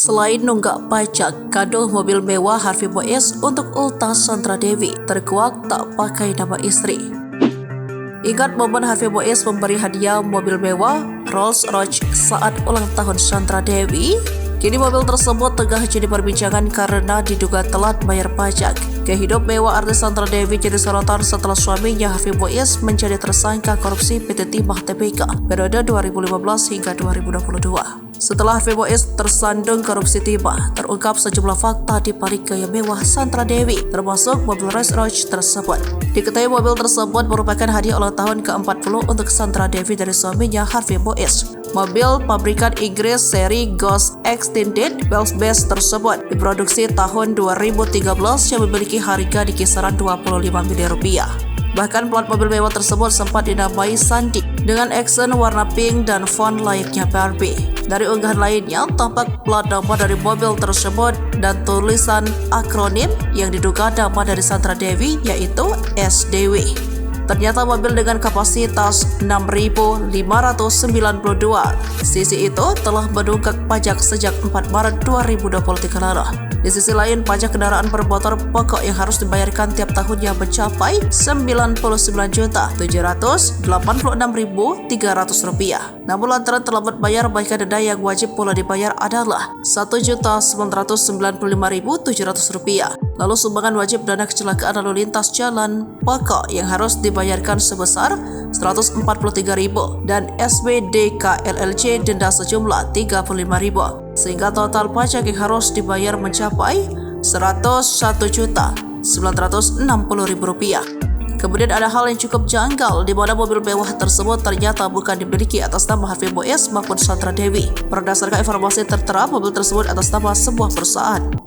Selain nunggak pajak, kado mobil mewah Harvey Boaz untuk Ulta Sandra Dewi terkuak tak pakai nama istri. Ingat momen Harvey Boaz memberi hadiah mobil mewah Rolls-Royce saat ulang tahun Sandra Dewi? Kini mobil tersebut tengah jadi perbincangan karena diduga telat bayar pajak. Kehidup mewah artis Sandra Dewi jadi sorotan setelah suaminya Harvey Boaz menjadi tersangka korupsi PT Timah Tbk periode 2015 hingga 2022. Setelah Harvey Boaz tersandung korupsi Timah, terungkap sejumlah fakta di balik gaya mewah Sandra Dewi, termasuk mobil Rolls-Royce tersebut. Diketahui mobil tersebut merupakan hadiah ulang tahun ke-40 untuk Sandra Dewi dari suaminya Harvey Boaz. Mobil pabrikan Inggris seri Ghost Extended Wheelbase tersebut diproduksi tahun 2013 yang memiliki harga di kisaran 25 miliar rupiah. Bahkan plat mobil mewah tersebut sempat dinamai Sandy dengan aksen warna pink dan font layaknya Barbie. Dari unggahan lainnya, tampak plat nama dari mobil tersebut dan tulisan akronim yang diduga nama dari Sandra Dewi yaitu SDW. Ternyata mobil dengan kapasitas 6.592 cc itu telah menunggak pajak sejak 4 Maret 2023 lalu. Di sisi lain, pajak kendaraan bermotor pokok yang harus dibayarkan tiap tahunnya mencapai Rp99.886.300. Namun lantaran terlambat bayar, maka denda yang wajib pula dibayar adalah Rp1.995.700. Lalu sumbangan wajib dana kecelakaan lalu lintas jalan pokok yang harus dibayarkan sebesar Rp143.000 dan SBDKLLC denda sejumlah Rp35.000. Sehingga total pajak yang harus dibayar mencapai Rp101.960.000. Kemudian ada hal yang cukup janggal di mana mobil mewah tersebut ternyata bukan dimiliki atas nama Harvey Boaz maupun Sandra Dewi. Berdasarkan informasi tertera, mobil tersebut atas nama sebuah perusahaan.